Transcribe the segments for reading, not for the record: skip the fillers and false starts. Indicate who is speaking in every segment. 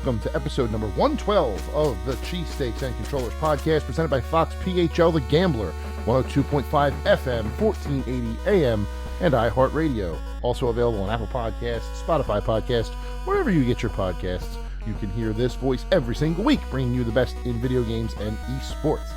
Speaker 1: welcome to episode number 112 of the Cheesesteaks and Controllers podcast, presented by Fox PHL The Gambler, 102.5 FM, 1480 AM, and iHeartRadio. Also available on Apple Podcasts, Spotify Podcasts, wherever you get your podcasts. You can hear this voice every single week, bringing you the best in video games and esports.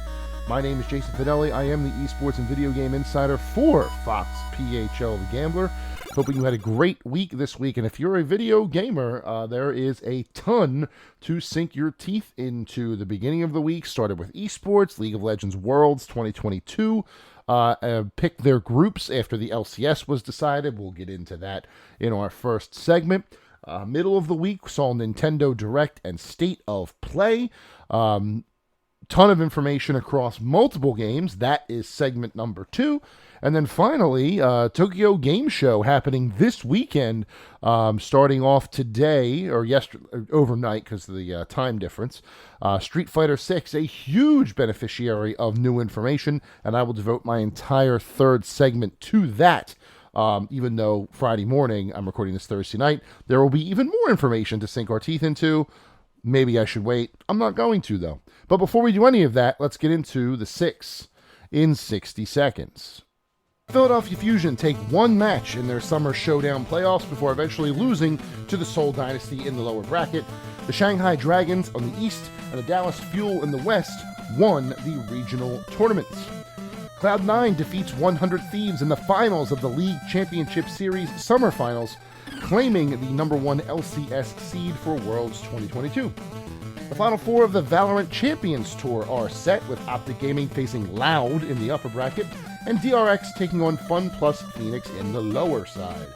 Speaker 1: My name is Jason Finelli. I am the esports and video game insider for Fox PHL The Gambler. Hoping you had a great week this week. And if you're a video gamer, there is a ton to sink your teeth into. The beginning of the week started with esports, League of Legends Worlds 2022. Picked their groups after the LCS was decided. We'll get into that in our first segment. Middle of the week saw Nintendo Direct and State of Play. Ton of information across multiple games. That is segment number 2. And then finally, Tokyo Game Show happening this weekend, starting off today, or yesterday, overnight because of the time difference. Street Fighter 6, a huge beneficiary of new information, and I will devote my entire third segment to that. Even though Friday morning, I'm recording this Thursday night, there will be even more information to sink our teeth into. Maybe I should wait. I'm not going to, though. But before we do any of that, let's get into the 6 in 60 seconds. Philadelphia Fusion take one match in their Summer Showdown playoffs before eventually losing to the Seoul Dynasty in the lower bracket. The Shanghai Dragons on the east and the Dallas Fuel in the west won the regional tournaments. Cloud9 defeats 100 Thieves in the finals of the League Championship Series Summer Finals, claiming the number 1 LCS seed for Worlds 2022. The Final Four of the Valorant Champions Tour are set, with Optic Gaming facing Loud in the upper bracket, and DRX taking on Fun Plus Phoenix in the lower side.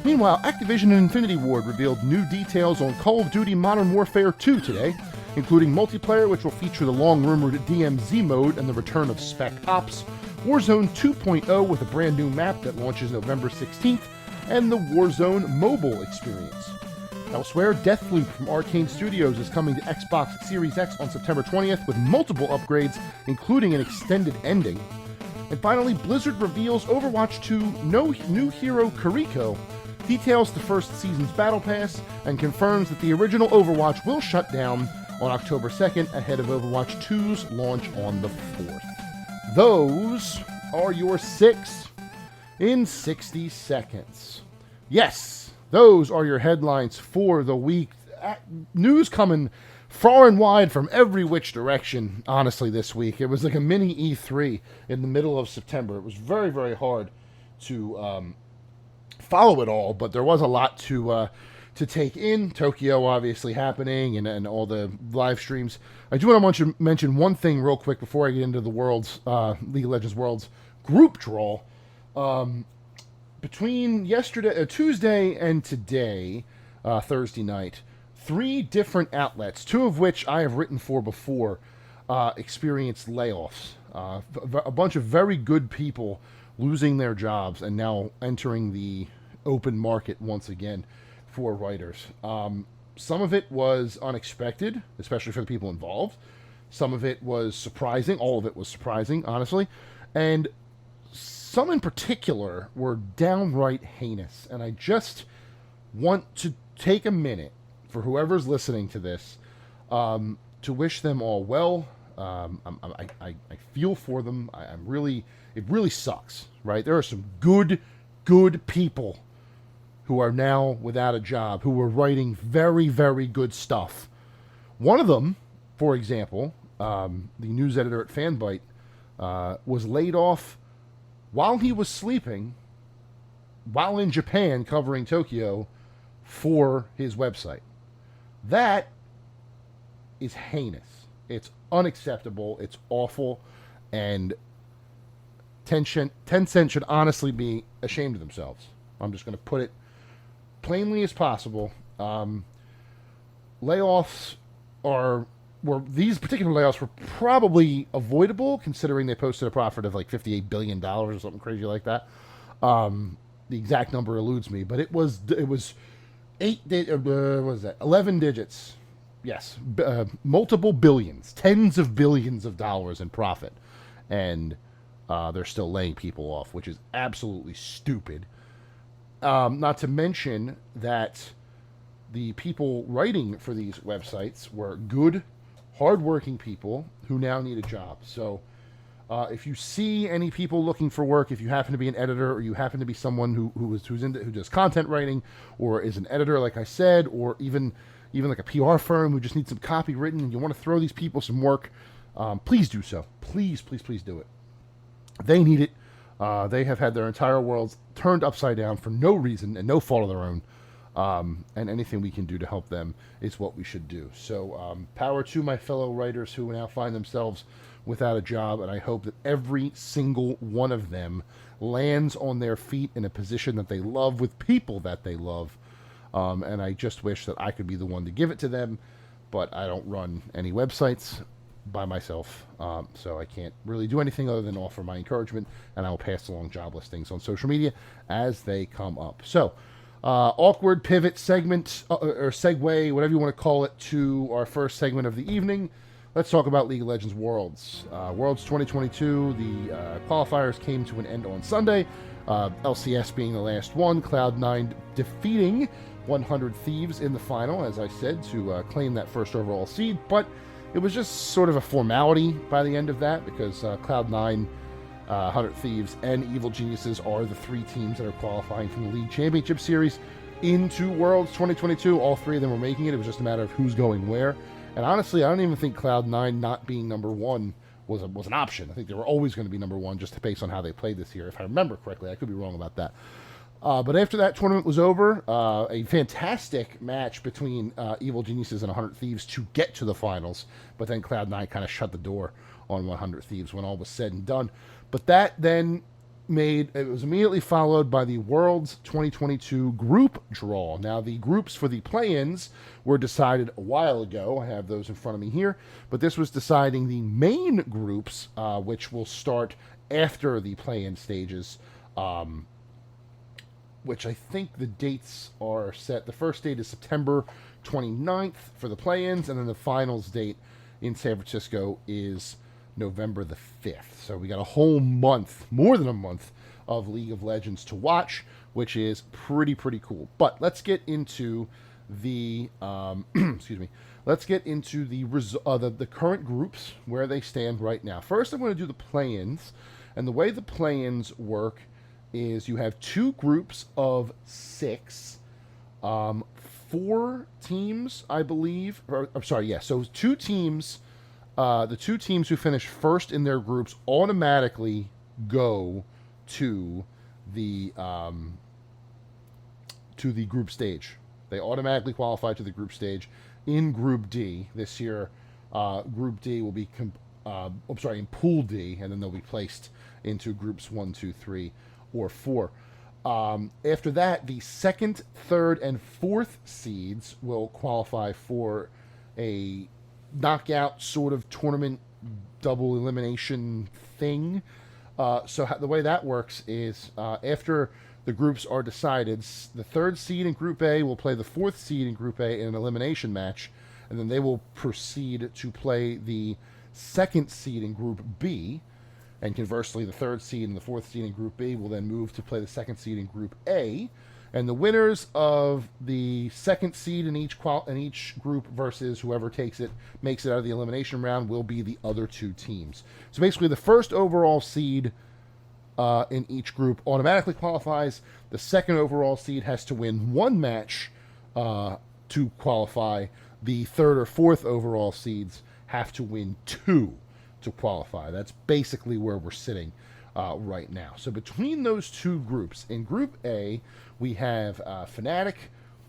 Speaker 1: Meanwhile, Activision and Infinity Ward revealed new details on Call of Duty Modern Warfare 2 today, including multiplayer, which will feature the long-rumored DMZ mode and the return of Spec Ops, Warzone 2.0 with a brand new map that launches November 16th, and the Warzone mobile experience. Elsewhere, Deathloop from Arcane Studios is coming to Xbox Series X on September 20th with multiple upgrades, including an extended ending. And finally, Blizzard reveals Overwatch 2 No New Hero Kiriko, details the first season's Battle Pass, and confirms that the original Overwatch will shut down on October 2nd ahead of Overwatch 2's launch on the 4th. Those are your 6 in 60 seconds. Yes, those are your headlines for the week. News coming far and wide from every which direction, honestly, this week. It was like a mini E3 in the middle of September. It was very, very hard to follow it all, but there was a lot to take in. Tokyo obviously happening and all the live streams. I do want to mention one thing real quick before I get into the Worlds, League of Legends Worlds group draw. Between Tuesday and today, Thursday night, 3 different outlets, 2 of which I have written for before, experienced layoffs. A bunch of very good people losing their jobs and now entering the open market once again for writers. Some of it was unexpected, especially for the people involved. Some of it was surprising. All of it was surprising, honestly. And some in particular were downright heinous. And I just want to take a minute for whoever's listening to this to wish them all well. I feel for them. It really sucks, right? There are some good people who are now without a job, who were writing very, very good stuff. One of them, for example, the news editor at Fanbyte, was laid off while he was sleeping, while in Japan covering Tokyo for his website. That is heinous. It's unacceptable. It's awful. And Tencent should honestly be ashamed of themselves. I'm just going to put it plainly as possible. These particular layoffs were probably avoidable, considering they posted a profit of like $58 billion or something crazy like that. The exact number eludes me, but it was 11 digits. Yes, multiple billions, tens of billions of dollars in profit, and they're still laying people off, which is absolutely stupid. Not to mention that the people writing for these websites were good, hardworking people who now need a job. So if you see any people looking for work, if you happen to be an editor, or you happen to be someone who does content writing, or is an editor, like I said, or even like a PR firm who just needs some copy written, and you want to throw these people some work, please do so. Please do it. They need it. They have had their entire worlds turned upside down for no reason and no fault of their own. And anything we can do to help them is what we should do. So power to my fellow writers who now find themselves without a job, and I hope that every single one of them lands on their feet in a position that they love with people that they love. And I just wish that I could be the one to give it to them, but I don't run any websites by myself, so I can't really do anything other than offer my encouragement, and I'll pass along job listings on social media as they come up. So awkward pivot segment, or segue, whatever you want to call it, to our first segment of the evening. Let's talk about League of Legends Worlds. Worlds 2022, the qualifiers came to an end on Sunday, LCS being the last one, Cloud9 defeating 100 Thieves in the final, as I said, to claim that first overall seed, but it was just sort of a formality by the end of that, because Cloud9, 100 Thieves, and Evil Geniuses are the three teams that are qualifying from the League Championship Series into Worlds 2022. All three of them were making it. It was just a matter of who's going where. And honestly, I don't even think Cloud9 not being number one was an option. I think they were always going to be number one, just based on how they played this year, if I remember correctly. I could be wrong about that. But after that tournament was over, a fantastic match between Evil Geniuses and 100 Thieves to get to the finals. But then Cloud9 kind of shut the door on 100 Thieves when all was said and done. But that then it was immediately followed by the Worlds 2022 group draw. Now, the groups for the play-ins were decided a while ago. I have those in front of me here. But this was deciding the main groups, which will start after the play-in stages, which I think the dates are set. The first date is September 29th for the play-ins, and then the finals date in San Francisco is November the 5th. So we got a whole month, more than a month, of League of Legends to watch, which is pretty cool. But let's get into the excuse me. Let's get into the current groups, where they stand right now. First, I'm going to do the play-ins, and the way the play-ins work is you have two groups of 6, 4 teams, I believe. So 2 teams. The 2 teams who finish first in their groups automatically go to the group stage. They automatically qualify to the group stage in Group D this year. Group D will be in Pool D, and then they'll be placed into groups 1, 2, 3, or 4. After that, the 2nd, 3rd, and 4th seeds will qualify for a knockout sort of tournament double elimination thing. So the way that works is after the groups are decided, the 3rd seed in Group A will play the 4th seed in Group A in an elimination match, and then they will proceed to play the 2nd seed in Group B, and conversely, the 3rd seed and the 4th seed in Group B will then move to play the 2nd seed in Group A, and the winners of the 2nd seed in each group versus whoever makes it out of the elimination round will be the other 2 teams. So basically, the first overall seed in each group automatically qualifies. The 2nd overall seed has to win 1 match to qualify. The 3rd or 4th overall seeds have to win 2 to qualify. That's basically where we're sitting right now. So between those 2 groups, in Group A, we have Fnatic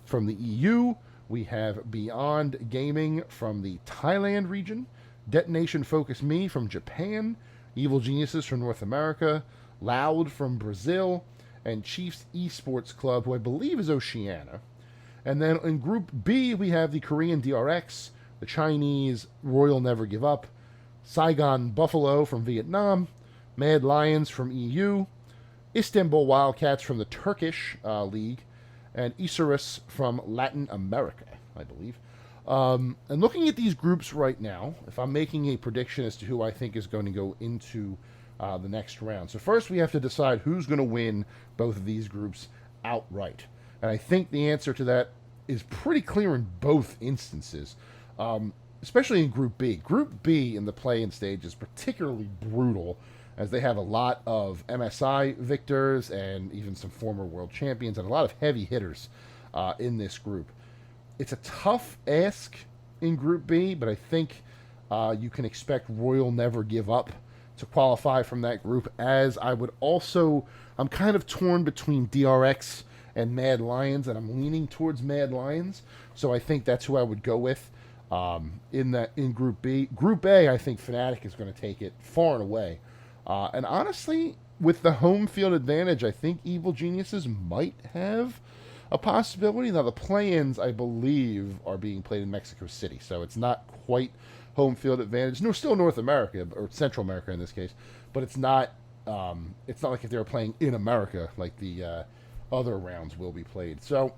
Speaker 1: from the EU, we have Beyond Gaming from the Thailand region, Detonation Focus Me from Japan, Evil Geniuses from North America, Loud from Brazil, and Chiefs Esports Club, who I believe is Oceania. And then in Group B, we have the Korean DRX, the Chinese Royal Never Give Up, Saigon Buffalo from Vietnam, Mad Lions from EU, Istanbul Wildcats from the Turkish League, and Isurus from Latin America, I believe. And looking at these groups right now, if I'm making a prediction as to who I think is going to go into the next round. So first we have to decide who's going to win both of these groups outright. And I think the answer to that is pretty clear in both instances, especially in Group B. Group B in the play-in stage is particularly brutal, as they have a lot of MSI victors and even some former world champions and a lot of heavy hitters in this group. It's a tough ask in Group B, but I think you can expect Royal Never Give Up to qualify from that group, as I'm kind of torn between DRX and Mad Lions, and I'm leaning towards Mad Lions, so I think that's who I would go with in Group B. Group A, I think Fnatic is going to take it far and away. And honestly, with the home field advantage, I think Evil Geniuses might have a possibility. Now, the play-ins, I believe, are being played in Mexico City, so it's not quite home field advantage. No, still North America, or Central America in this case, but it's not like if they were playing in America like the other rounds will be played. So,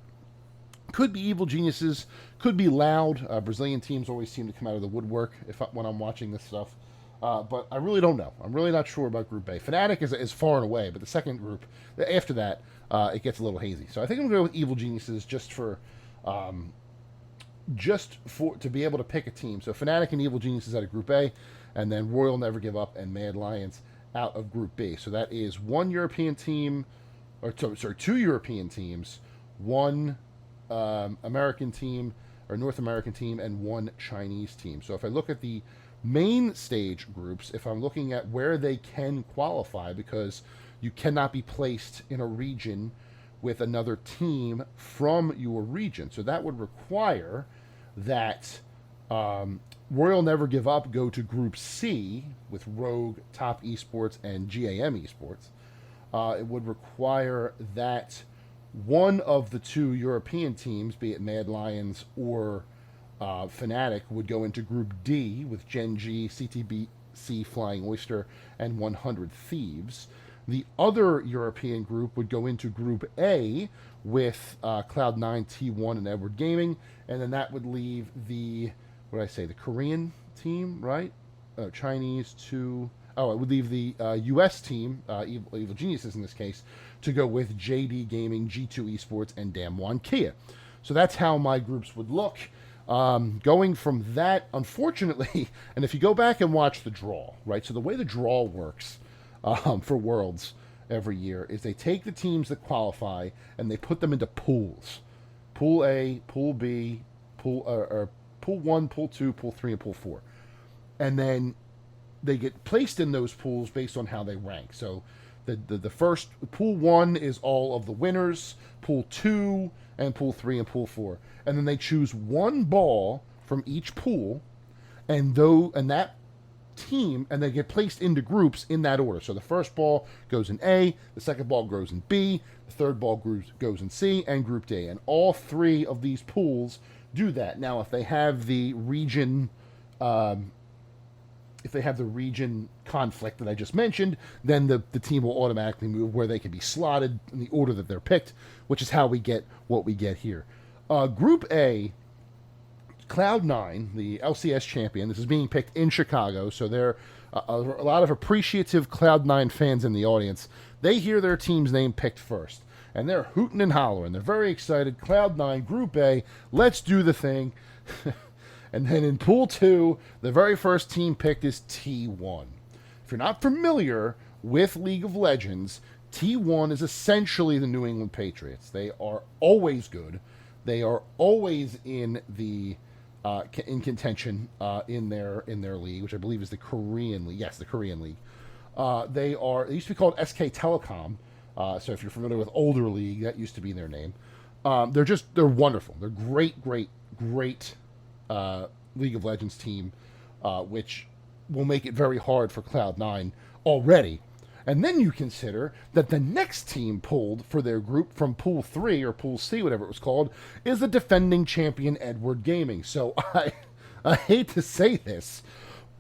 Speaker 1: could be Evil Geniuses, could be Loud. Brazilian teams always seem to come out of the woodwork when I'm watching this stuff. But I really don't know. I'm really not sure about Group A. Fnatic is far and away, but the second group, after that, it gets a little hazy. So I think I'm going to go with Evil Geniuses just for to be able to pick a team. So Fnatic and Evil Geniuses out of Group A, and then Royal Never Give Up and Mad Lions out of Group B. So that is one European team, two European teams, one American team, or North American team, and one Chinese team. So if I look at the main stage groups, if I'm looking at where they can qualify, because you cannot be placed in a region with another team from your region. So that would require that Royal Never Give Up go to Group C with Rogue, Top Esports, and GAM Esports. It would require that one of the two European teams, be it Mad Lions or Fnatic, would go into Group D with Gen G, CTBC, Flying Oyster, and 100 Thieves. The other European group would go into Group A with Cloud9, T1, and Edward Gaming, and then that would leave the Korean team, right? Chinese to... Oh, it would leave the U.S. team, Evil Geniuses in this case, to go with JD Gaming, G2 Esports, and Damwon Kia. So that's how my groups would look. Going from that, unfortunately, and if you go back and watch the draw, right? So the way the draw works for Worlds every year is they take the teams that qualify and they put them into pools. Pool A, Pool B, Pool 1, Pool 2, Pool 3, and Pool 4. And then they get placed in those pools based on how they rank. So the first, Pool 1 is all of the winners, Pool 2, and Pool 3, and Pool 4. And then they choose one ball from each pool, and that team, and they get placed into groups in that order. So the first ball goes in A, the second ball goes in B, the third ball goes in C, and Group D. And all three of these pools do that. Now, if they have the region... if they have the region conflict that I just mentioned, then the team will automatically move where they can be slotted in the order that they're picked, which is how we get what we get here. Group A, Cloud9, the LCS champion, this is being picked in Chicago, so there are a lot of appreciative Cloud9 fans in the audience. They hear their team's name picked first, and they're hooting and hollering. They're very excited. Cloud9, Group A, let's do the thing. And then in Pool 2, the very first team picked is T1. If you're not familiar with League of Legends, T1 is essentially the New England Patriots. They are always good. They are always in the in contention in their league, which I believe is the Korean League. Yes, the Korean League. They used to be called SK Telecom. So if you're familiar with older league, that used to be their name. They're wonderful. They're great League of Legends team, which will make it very hard for Cloud9 already. And then you consider that the next team pulled for their group from Pool 3 or Pool C, whatever it was called, is the defending champion Edward Gaming. So I hate to say this,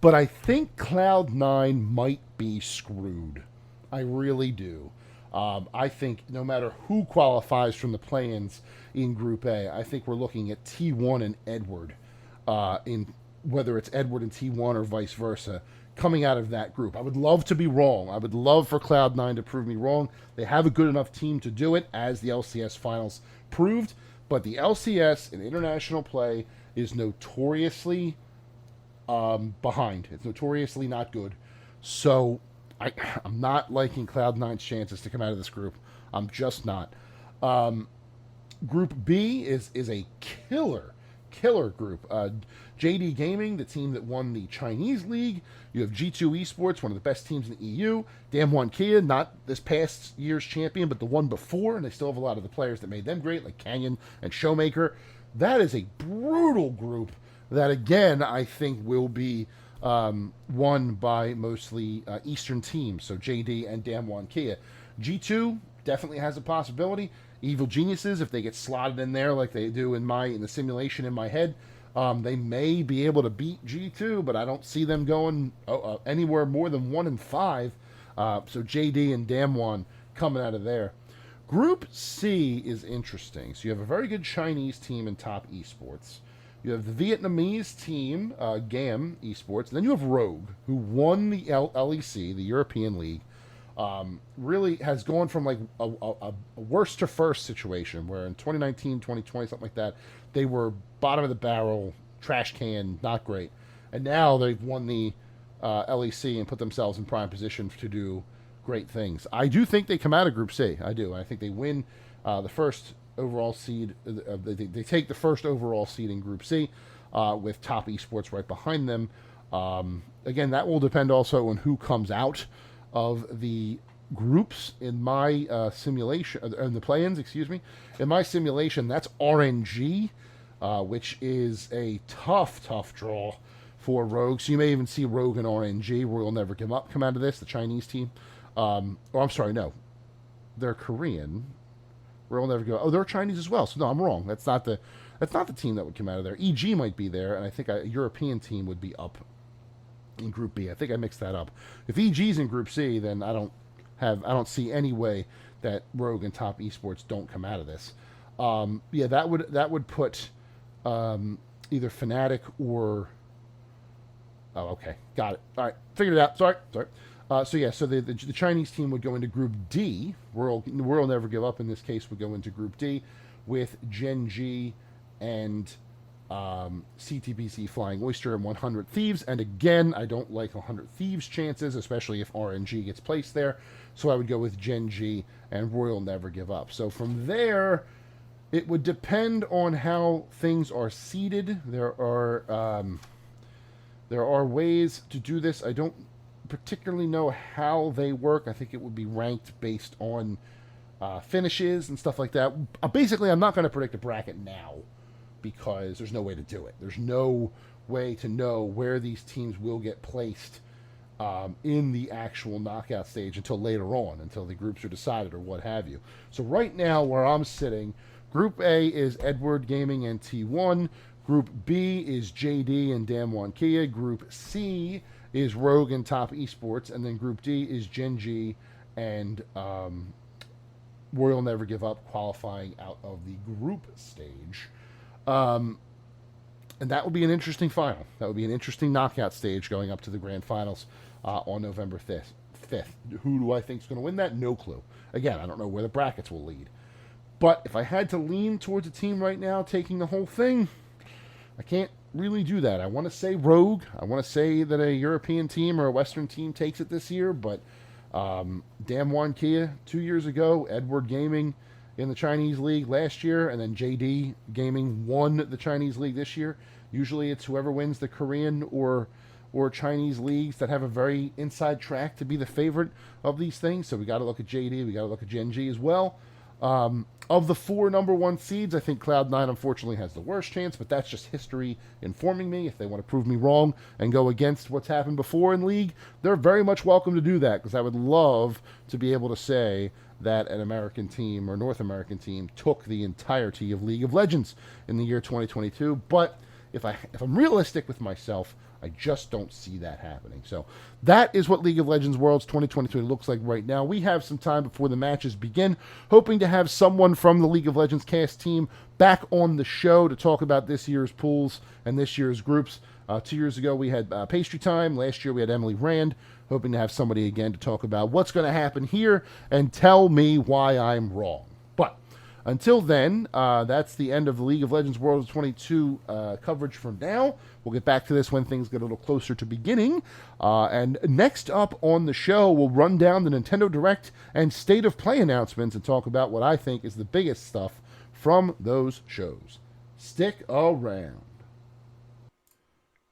Speaker 1: but I think Cloud9 might be screwed. I really do. I think no matter who qualifies from the play-ins in Group A, I think we're looking at T1 and Edward, in whether it's Edward and T1 or vice versa, coming out of that group. I would love to be wrong. I would love for Cloud9 to prove me wrong. They have a good enough team to do it, as the LCS finals proved, But the LCS in international play is notoriously behind. It's notoriously not good. So I'm not liking Cloud9's chances to come out of this group. I'm just not. Group B is a killer group. JD Gaming, the team that won the Chinese league. You have G2 Esports, one of the best teams in the EU. Damwon Kia, not this past year's champion, but the one before, and they still have a lot of the players that made them great, like Canyon and Showmaker. That is a brutal group that, again, I think will be won by mostly Eastern teams, so JD and Damwon Kia. G2 definitely has a possibility. Evil Geniuses, if they get slotted in there like they do in the simulation in my head, they may be able to beat G2, but I don't see them going anywhere more than 1-5. So JD and Damwon coming out of there. Group C is interesting. So you have a very good Chinese team in Top Esports. You have the Vietnamese team, GAM Esports. And then you have Rogue, who won the LEC, the European League. Really has gone from like a worst to first situation where in 2019, 2020, something like that, they were bottom of the barrel, trash can, not great. And now they've won the LEC and put themselves in prime position to do great things. I do think they come out of Group C. I do. I think they win the first overall seed. They take the first overall seed in Group C with Top Esports right behind them. Again, that will depend also on who comes out of the groups in my simulation, in the play-ins, excuse me. In my simulation, that's RNG, which is a tough draw for Rogue. So you may even see Rogue and RNG, Royal Never Give Up, come out of this, the Chinese team. I'm sorry, no. They're Korean. Royal Never Give Up. Oh, they're Chinese as well. So no, I'm wrong. That's not the team that would come out of there. EG might be there, and I think a European team would be up in Group B. I think I mixed that up. If EG's in Group C, then I don't see any way that Rogue and Top Esports don't come out of this. That would put either Fnatic or okay, got it. All right, figured it out. Sorry. So the Chinese team would go into Group D. World Never Give Up in this case would go into Group D with Gen G and CTBC Flying Oyster and 100 Thieves. And again, I don't like 100 Thieves chances, especially if RNG gets placed there. So I would go with Gen G and Royal Never Give Up. So from there, it would depend on how things are seeded. There are ways to do this. I don't particularly know how they work. I think it would be ranked based on finishes and stuff like that. Basically, I'm not going to predict a bracket now because there's no way to do it. There's no way to know where these teams will get placed in the actual knockout stage until later on, until the groups are decided or what have you. So right now, where I'm sitting, Group A is Edward Gaming and T1. Group B is JD and Damwon Kia. Group C is Rogue and Top Esports. And then Group D is Gen G and Royal Never Give Up, qualifying out of the group stage. And that will be an interesting final. That would be an interesting knockout stage going up to the grand finals on November 5th. Who do I think is going to win that? No clue. Again, I don't know where the brackets will lead. But if I had to lean towards a team right now taking the whole thing, I can't really do that. I want to say Rogue. I want to say that a European team or a Western team takes it this year, but Damwon Kia 2 years ago, Edward Gaming in the Chinese League last year, and then JD Gaming won the Chinese League this year. Usually it's whoever wins the Korean or Chinese leagues that have a very inside track to be the favorite of these things. So we got to look at JD, we got to look at Gen G as well. Of the 4 number 1 seeds, I think Cloud9 unfortunately has the worst chance, but that's just history informing me. If they want to prove me wrong and go against what's happened before in League, they're very much welcome to do that, because I would love to be able to say that an American team or North American team took the entirety of League of Legends in the year 2022. But if I'm realistic with myself, I just don't see that happening. So that is what League of Legends Worlds 2022 looks like right now. We have some time before the matches begin, hoping to have someone from the League of Legends cast team back on the show to talk about this year's pools and this year's groups. 2 years ago, we had Pastry Time. Last year, we had Emily Rand. Hoping to have somebody again to talk about what's going to happen here and tell me why I'm wrong. But Until then, that's the end of the League of Legends World 22 coverage for now. We'll get back to this when things get a little closer to beginning. And next up on the show, we'll run down the Nintendo Direct and State of Play announcements and talk about what I think is the biggest stuff from those shows. Stick around.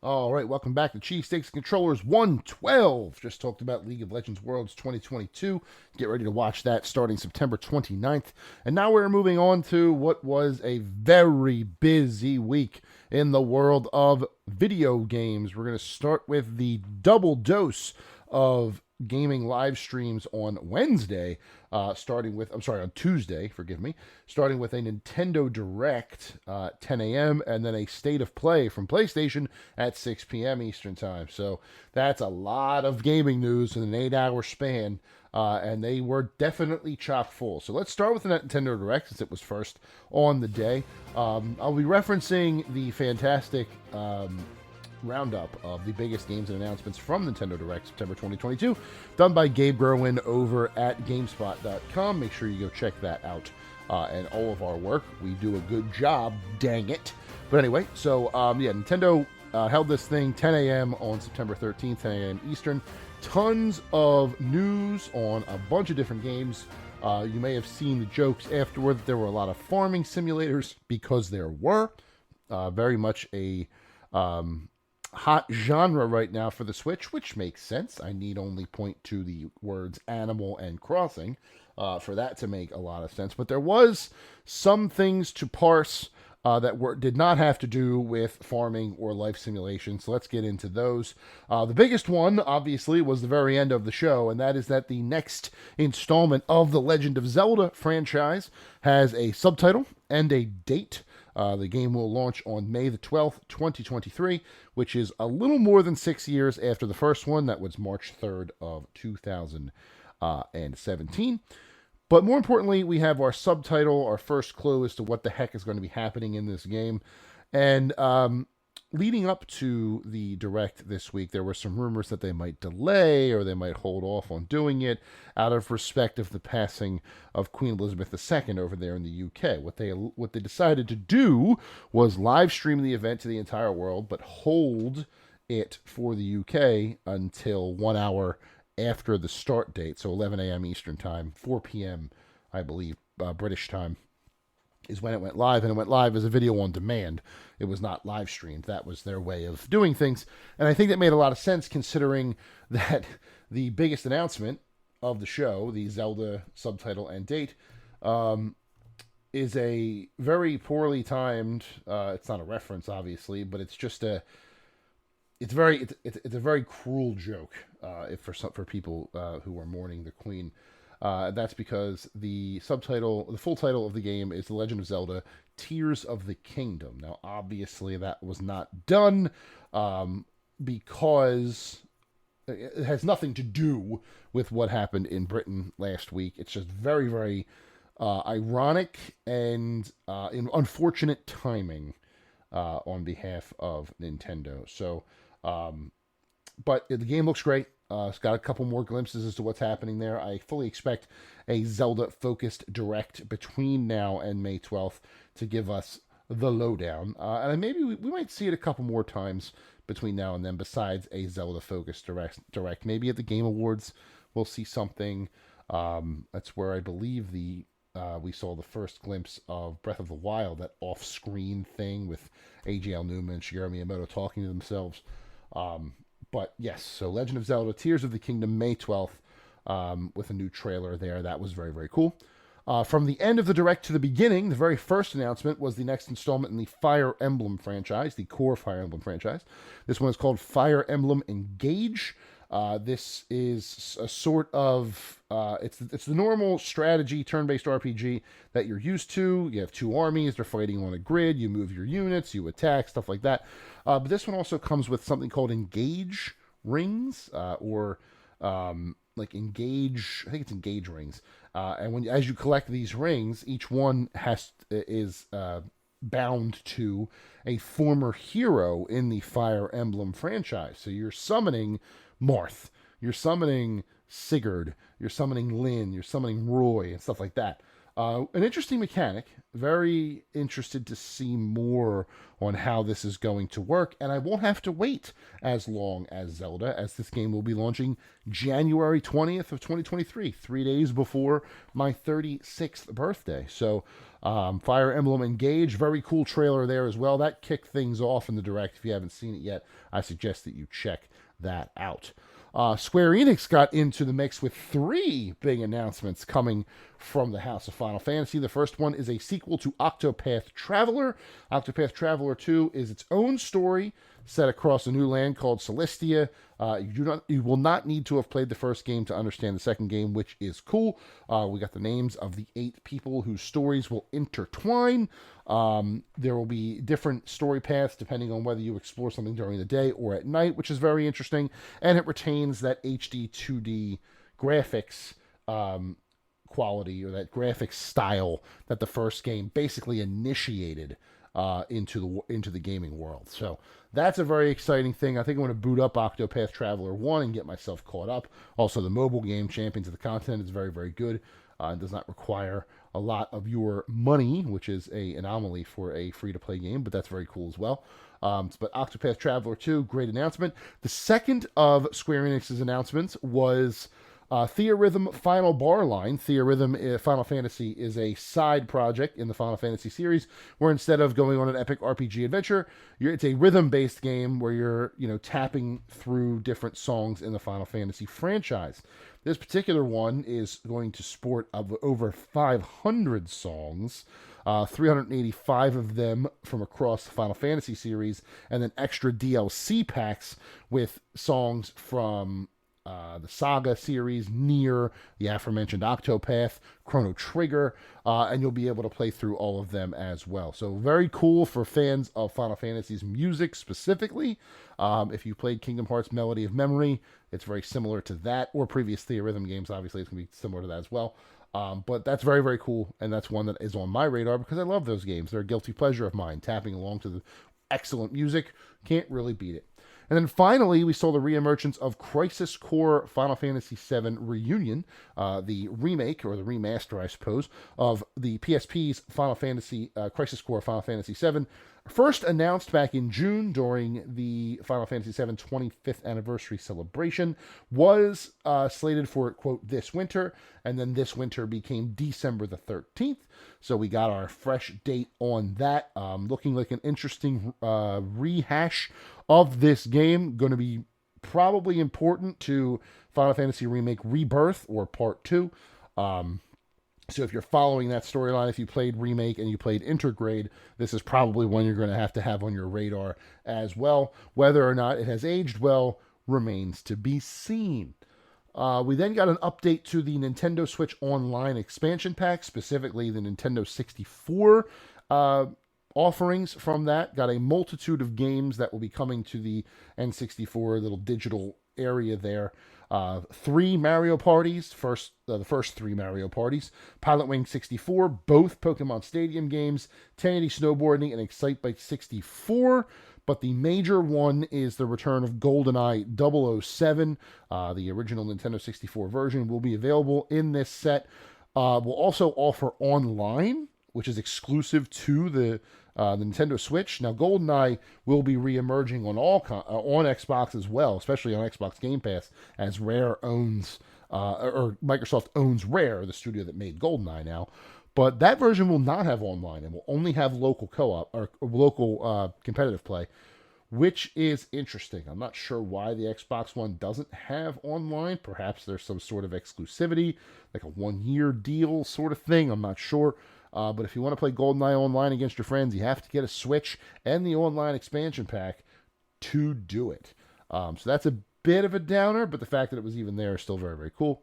Speaker 1: All right, welcome back to Cheesesteaks Controllers 112. Just talked about League of Legends Worlds 2022. Get ready to watch that starting September 29th. And now we're moving on to what was a very busy week in the world of video games. We're going to start with the double dose of gaming live streams on Wednesday, on Tuesday, starting with a Nintendo Direct 10 a.m. and then a State of Play from PlayStation at 6 p.m. Eastern Time. So that's a lot of gaming news in an 8-hour span, and they were definitely chock full. So let's start with the Nintendo Direct since it was first on the day. I'll be referencing the fantastic roundup of the biggest games and announcements from Nintendo Direct September 2022, done by Gabe Gerwin over at GameSpot.com. Make sure you go check that out and all of our work. We do a good job, dang it. But anyway, so Nintendo held this thing 10 a.m. on September 13th, 10 a.m. Eastern. Tons of news on a bunch of different games. You may have seen the jokes afterward. There were a lot of farming simulators because there were. Very much a hot genre right now for the Switch, which makes sense. I need only point to the words animal and crossing for that to make a lot of sense. But there was some things to parse that did not have to do with farming or life simulation. So let's get into those. The biggest one, obviously, was the very end of the show, and that is that the next installment of the Legend of Zelda franchise has a subtitle and a date. The game will launch on May the 12th, 2023, which is a little more than 6 years after the first one. That was March 3rd of 2017. But more importantly, we have our subtitle, our first clue as to what the heck is going to be happening in this game. And leading up to the Direct this week, there were some rumors that they might delay or they might hold off on doing it out of respect of the passing of Queen Elizabeth II over there in the UK. What they decided to do was live stream the event to the entire world, but hold it for the UK until 1 hour after the start date, so 11 a.m. Eastern Time, 4 p.m., I believe, British time, is when it went live, and it went live as a video on demand. It was not live streamed. That was their way of doing things, and I think that made a lot of sense considering that the biggest announcement of the show, the Zelda subtitle and date, is a very poorly timed, it's not a reference, obviously, but it's just it's a very cruel joke for people who are mourning the Queen. That's because the full title of the game is The Legend of Zelda: Tears of the Kingdom. Now, obviously, that was not done because it has nothing to do with what happened in Britain last week. It's just very, very ironic and unfortunate timing on behalf of Nintendo. So, but the game looks great. It's got a couple more glimpses as to what's happening there. I fully expect a Zelda-focused Direct between now and May 12th to give us the lowdown. And maybe we might see it a couple more times between now and then besides a Zelda-focused Direct. Maybe at the Game Awards we'll see something. That's where I believe we saw the first glimpse of Breath of the Wild, that off-screen thing with AGL Newman and Shigeru Miyamoto talking to themselves. But yes, so Legend of Zelda: Tears of the Kingdom, May 12th, with a new trailer there. That was very, very cool. From the end of the Direct to the beginning, the very first announcement was the next installment in the Fire Emblem franchise, the core Fire Emblem franchise. This one is called Fire Emblem Engage. This is a sort of, it's the normal strategy, turn-based RPG that you're used to. You have two armies, they're fighting on a grid, you move your units, you attack, stuff like that. But this one also comes with something called Engage Rings, like Engage, I think it's Engage Rings. And as you collect these rings, each one is bound to a former hero in the Fire Emblem franchise. So you're summoning Marth, you're summoning Sigurd, you're summoning Lyn, you're summoning Roy, and stuff like that. An interesting mechanic. Very interested to see more on how this is going to work, and I won't have to wait as long as Zelda, as this game will be launching January 20th of 2023, 3 days before my 36th birthday. So, Fire Emblem Engage, very cool trailer there as well. That kicked things off in the Direct. If you haven't seen it yet, I suggest that you check that out. Square Enix got into the mix with 3 big announcements coming from the House of Final Fantasy. The first one is a sequel to Octopath Traveler. Octopath Traveler 2 is its own story set across a new land called Celestia. You will not need to have played the first game to understand the second game, which is cool. We got the names of the 8 people whose stories will intertwine. There will be different story paths depending on whether you explore something during the day or at night, which is very interesting. And it retains that HD 2D graphics quality, or that graphics style that the first game basically initiated into the gaming world. So that's a very exciting thing. I think I'm going to boot up Octopath Traveler 1 and get myself caught up. Also, the mobile game Champions of the Continent is very, very good. It does not require a lot of your money, which is an anomaly for a free-to-play game, but that's very cool as well. But Octopath Traveler 2, great announcement. The second of Square Enix's announcements was Theorhythm Final Bar Line. Theorhythm Final Fantasy is a side project in the Final Fantasy series where instead of going on an epic RPG adventure, it's a rhythm-based game where you're tapping through different songs in the Final Fantasy franchise. This particular one is going to sport over 500 songs, 385 of them from across the Final Fantasy series, and then extra DLC packs with songs from the Saga series, Nier, the aforementioned Octopath, Chrono Trigger, and you'll be able to play through all of them as well. So very cool for fans of Final Fantasy's music specifically. If you played Kingdom Hearts Melody of Memory, it's very similar to that, or previous Theorhythm games, obviously it's going to be similar to that as well. But that's very, very cool, and that's one that is on my radar because I love those games. They're a guilty pleasure of mine. Tapping along to the excellent music, can't really beat it. And then finally, we saw the reemergence of Crisis Core Final Fantasy VII Reunion, the remake, or the remaster, I suppose, of the PSP's Final Fantasy Crisis Core Final Fantasy VII. First announced back in June during the Final Fantasy VII 25th anniversary celebration, was slated for, quote, this winter, and then this winter became December the 13th. So we got our fresh date on that. Looking like an interesting rehash of this game. Going to be probably important to Final Fantasy Remake Rebirth, or Part 2. So if you're following that storyline, if you played Remake and you played Intergrade, this is probably one you're going to have on your radar as well. Whether or not it has aged well remains to be seen. We then got an update to the Nintendo Switch Online expansion pack, specifically the Nintendo 64 offerings from that. Got a multitude of games that will be coming to the N64 little digital area there. 3 Mario parties, the first 3 Mario parties, Pilot Wing 64, both Pokemon Stadium games, 1080 Snowboarding, and Excite Bike 64. But the major one is the return of GoldenEye 007. The original Nintendo 64 version will be available in this set. We'll also offer online, which is exclusive to the Nintendo Switch. Now, GoldenEye will be re-emerging on on Xbox as well, especially on Xbox Game Pass, as Rare owns, or Microsoft owns Rare, the studio that made GoldenEye now. But that version will not have online and will only have local co-op or local competitive play, which is interesting. I'm not sure why the Xbox One doesn't have online. Perhaps there's some sort of exclusivity, like a 1-year deal sort of thing. I'm not sure. But if you want to play GoldenEye online against your friends, you have to get a Switch and the online expansion pack to do it. So that's a bit of a downer, but the fact that it was even there is still very, very cool.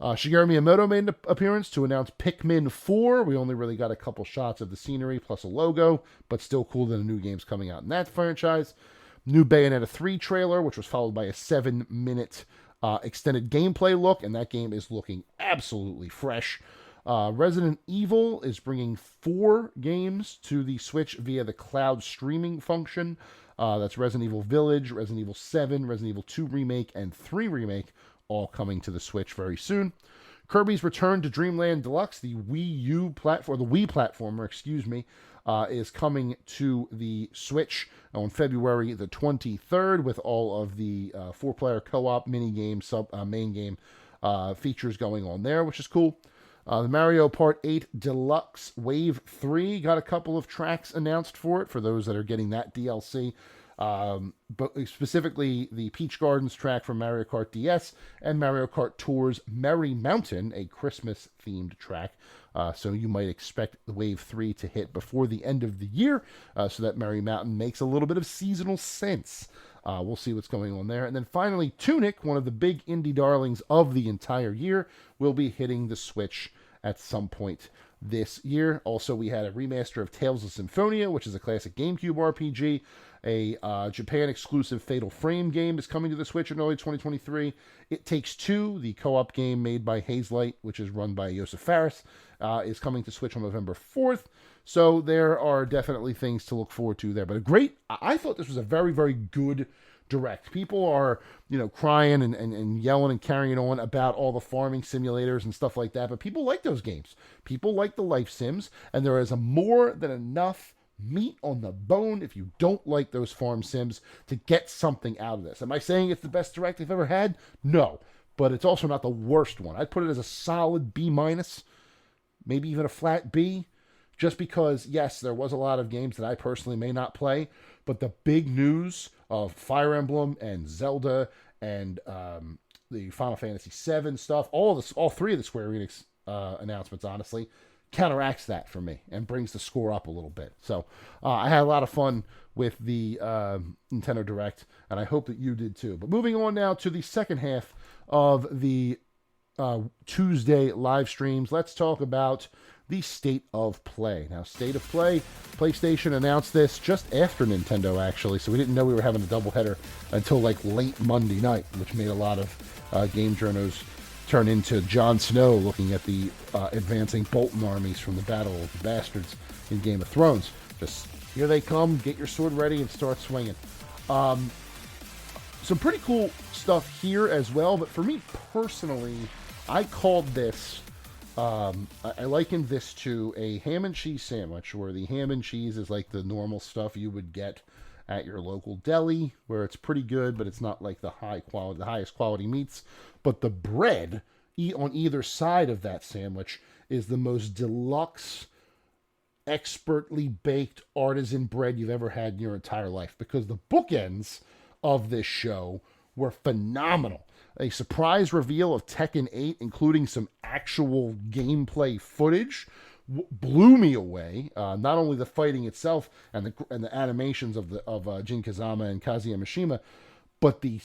Speaker 1: Shigeru Miyamoto made an appearance to announce Pikmin 4. We only really got a couple shots of the scenery plus a logo, but still cool that a new game's coming out in that franchise. New Bayonetta 3 trailer, which was followed by a 7-minute extended gameplay look, and that game is looking absolutely fresh. Resident Evil is bringing 4 games to the Switch via the cloud streaming function. That's Resident Evil Village, Resident Evil 7, Resident Evil 2 Remake, and 3 Remake, all coming to the Switch very soon. Kirby's Return to Dreamland Deluxe, the Wii platformer, is coming to the Switch on February the 23rd with all of the 4-player co-op mini-game, main game features going on there, which is cool. The Mario Part 8 Deluxe Wave 3 got a couple of tracks announced for it, for those that are getting that DLC. But specifically the Peach Gardens track from Mario Kart DS and Mario Kart Tour's Merry Mountain, a Christmas-themed track. So you might expect the Wave 3 to hit before the end of the year, so that Merry Mountain makes a little bit of seasonal sense. We'll see what's going on there. And then finally, Tunic, one of the big indie darlings of the entire year, will be hitting the Switch at some point this year. Also, we had a remaster of Tales of Symphonia, which is a classic GameCube RPG. A Japan-exclusive Fatal Frame game is coming to the Switch in early 2023. It Takes Two, the co-op game made by Hazelight, which is run by Josef Fares, is coming to Switch on November 4th. So there are definitely things to look forward to there. But I thought this was a very, very good Direct. People are, crying and yelling and carrying on about all the farming simulators and stuff like that. But people like those games. People like the life sims. And there is a more than enough meat on the bone if you don't like those farm sims to get something out of this. Am I saying it's the best Direct they've ever had? No. But it's also not the worst one. I'd put it as a solid B-, maybe even a flat B. Just because, yes, there was a lot of games that I personally may not play, but the big news of Fire Emblem and Zelda and the Final Fantasy VII stuff, all three of the Square Enix announcements, honestly, counteracts that for me and brings the score up a little bit. So I had a lot of fun with the Nintendo Direct, and I hope that you did too. But moving on now to the second half of the Tuesday live streams, let's talk about the State of Play. Now, State of Play, PlayStation announced this just after Nintendo, actually, so we didn't know we were having a doubleheader until like late Monday night, which made a lot of game journos turn into Jon Snow looking at the advancing Bolton armies from the Battle of the Bastards in Game of Thrones. Just, here they come, get your sword ready and start swinging. Some pretty cool stuff here as well, but for me personally, I called this, I likened this to a ham and cheese sandwich, where the ham and cheese is like the normal stuff you would get at your local deli, where it's pretty good, but it's not like the highest quality meats. But the bread on either side of that sandwich is the most deluxe, expertly baked artisan bread you've ever had in your entire life, because the bookends of this show were phenomenal. A surprise reveal of Tekken 8, including some actual gameplay footage, blew me away. Not only the fighting itself and the animations of Jin Kazama and Kazuya Mishima, but the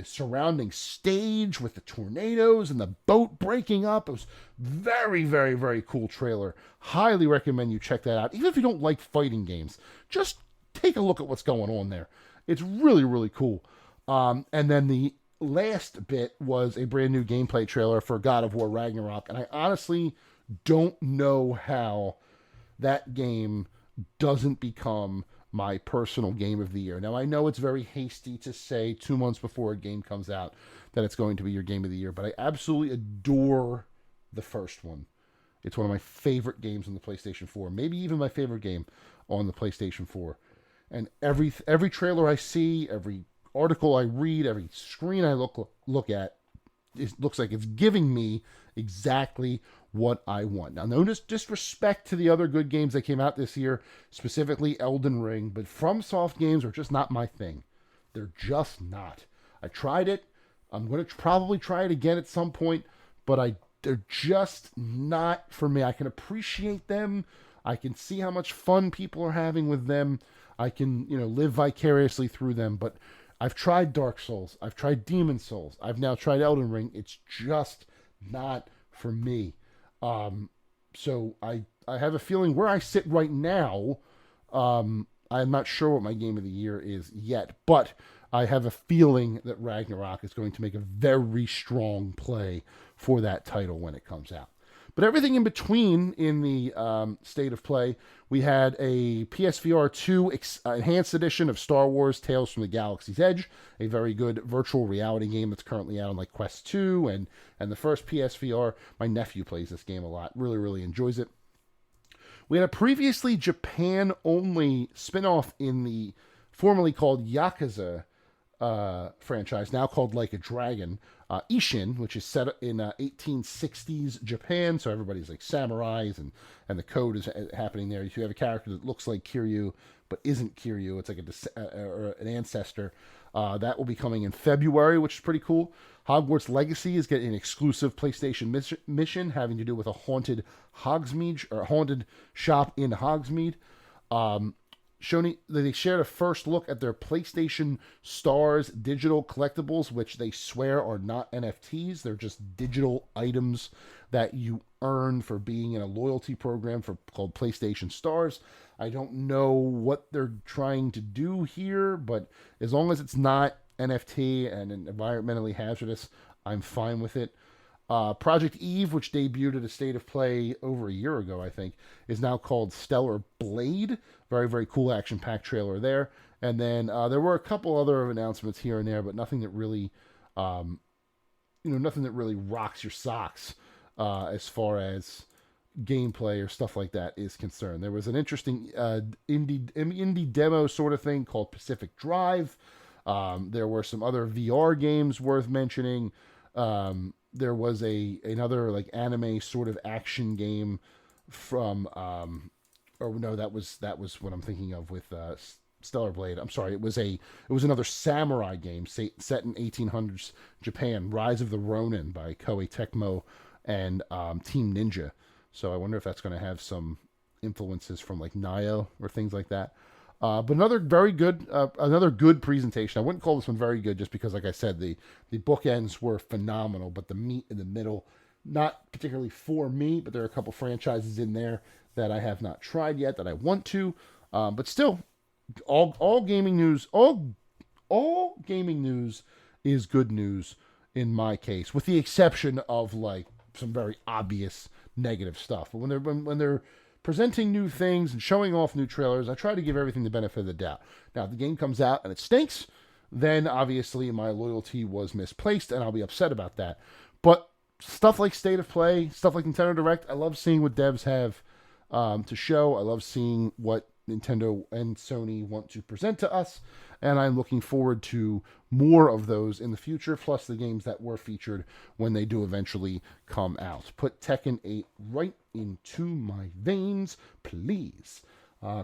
Speaker 1: surrounding stage with the tornadoes and the boat breaking up. It was very, very, very cool trailer. Highly recommend you check that out. Even if you don't like fighting games, just take a look at what's going on there. It's really, really cool. And then the last bit was a brand new gameplay trailer for God of War Ragnarok, and I honestly don't know how that game doesn't become my personal game of the year. Now, I know it's very hasty to say 2 months before a game comes out that it's going to be your game of the year, but I absolutely adore the first one. It's one of my favorite games on the PlayStation 4, maybe even my favorite game on the PlayStation 4. And every trailer I see, every article I read, every screen I look at, it looks like it's giving me exactly what I want. Now, no disrespect to the other good games that came out this year, specifically Elden Ring, but FromSoft games are just not my thing. They're just not. I tried it. I'm going to probably try it again at some point, but they're just not for me. I can appreciate them. I can see how much fun people are having with them. I can, live vicariously through them, but I've tried Dark Souls. I've tried Demon Souls. I've now tried Elden Ring. It's just not for me. So I have a feeling where I sit right now, I'm not sure what my game of the year is yet, but I have a feeling that Ragnarok is going to make a very strong play for that title when it comes out. But everything in between in the state of play, we had a PSVR 2 enhanced edition of Star Wars Tales from the Galaxy's Edge, a very good virtual reality game that's currently out on like Quest 2 and the first PSVR. My nephew plays this game a lot, really, really enjoys it. We had a previously Japan-only spin-off in the formerly called Yakuza franchise, now called Like a Dragon, Ishin, which is set in 1860s Japan, so everybody's like samurais, and the code is happening there. You have a character that looks like Kiryu, but isn't Kiryu. It's like or an ancestor. That will be coming in February, which is pretty cool. Hogwarts Legacy is getting an exclusive PlayStation mission having to do with a haunted Hogsmeade, or a haunted shop in Hogsmeade. Sony, they shared a first look at their PlayStation Stars digital collectibles, which they swear are not NFTs. They're just digital items that you earn for being in a loyalty program called PlayStation Stars. I don't know what they're trying to do here, but as long as it's not NFT and environmentally hazardous, I'm fine with it. Project Eve, which debuted at a State of Play over a year ago, I think, is now called Stellar Blade. Very, very cool action-packed trailer there. And then there were a couple other announcements here and there, but nothing that really, nothing that really rocks your socks as far as gameplay or stuff like that is concerned. There was an interesting indie demo sort of thing called Pacific Drive. There were some other VR games worth mentioning. There was another like anime sort of action game from that was what I'm thinking of with Stellar Blade. I'm sorry, it was another samurai game set in 1800s Japan, Rise of the Ronin by Koei Tecmo and Team Ninja. So I wonder if that's going to have some influences from like Nioh or things like that. But another good presentation. I wouldn't call this one very good just because, like I said, the bookends were phenomenal, but the meat in the middle, not particularly for me, but there are a couple franchises in there that I have not tried yet that I want to. But still, all gaming news is good news in my case, with the exception of like some very obvious negative stuff. But when they're presenting new things and showing off new trailers, I try to give everything the benefit of the doubt. Now, if the game comes out and it stinks, then obviously my loyalty was misplaced, and I'll be upset about that. But stuff like State of Play, stuff like Nintendo Direct, I love seeing what devs have to show. I love seeing what Nintendo and Sony want to present to us, and I'm looking forward to more of those in the future, plus the games that were featured when they do eventually come out. Put Tekken 8 right into my veins, please.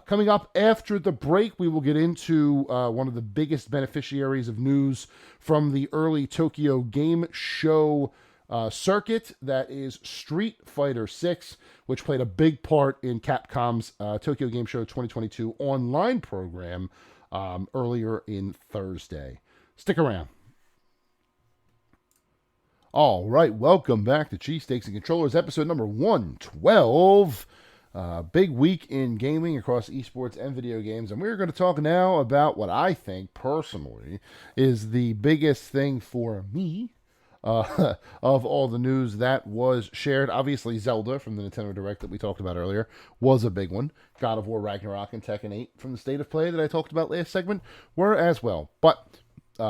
Speaker 1: Coming up after the break, we will get into one of the biggest beneficiaries of news from the early Tokyo Game Show circuit. That is Street Fighter 6, which played a big part in Capcom's Tokyo Game Show 2022 online program earlier in Thursday. Stick around. All right, welcome back to Cheesesteaks and Controllers, episode number 112. Big week in gaming across esports and video games, and we're going to talk now about what I think, personally, is the biggest thing for me of all the news that was shared. Obviously, Zelda from the Nintendo Direct that we talked about earlier was a big one. God of War Ragnarok and Tekken 8 from the State of Play that I talked about last segment were as well. But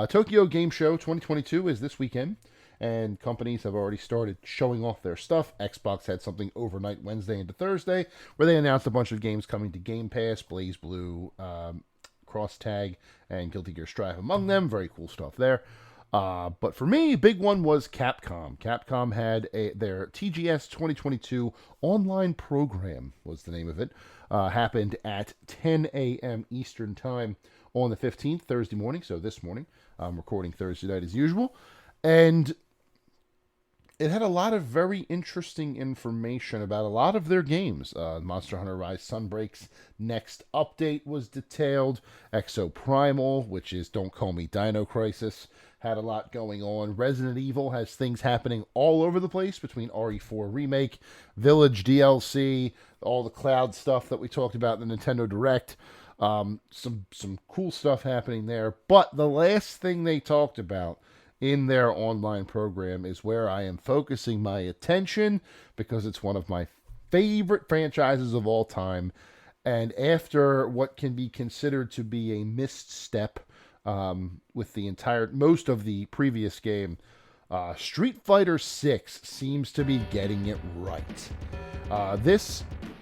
Speaker 1: Tokyo Game Show 2022 is this weekend, and companies have already started showing off their stuff. Xbox had something overnight Wednesday into Thursday where they announced a bunch of games coming to Game Pass, BlazBlue, Cross Tag, and Guilty Gear Strive among them. Very cool stuff there. But for me, big one was Capcom. Capcom had their TGS 2022 online program, was the name of it. Happened at 10 a.m. Eastern Time on the 15th, Thursday morning. So this morning, I'm recording Thursday night as usual. And it had a lot of very interesting information about a lot of their games. Monster Hunter Rise Sunbreak's next update was detailed. Exo Primal, which is Don't Call Me Dino Crisis, had a lot going on. Resident Evil has things happening all over the place between RE4 Remake, Village DLC, all the cloud stuff that we talked about in the Nintendo Direct. Some cool stuff happening there. But the last thing they talked about in their online program is where I am focusing my attention because it's one of my favorite franchises of all time. And after what can be considered to be a misstep with the most of the previous game, Street Fighter 6 seems to be getting it right.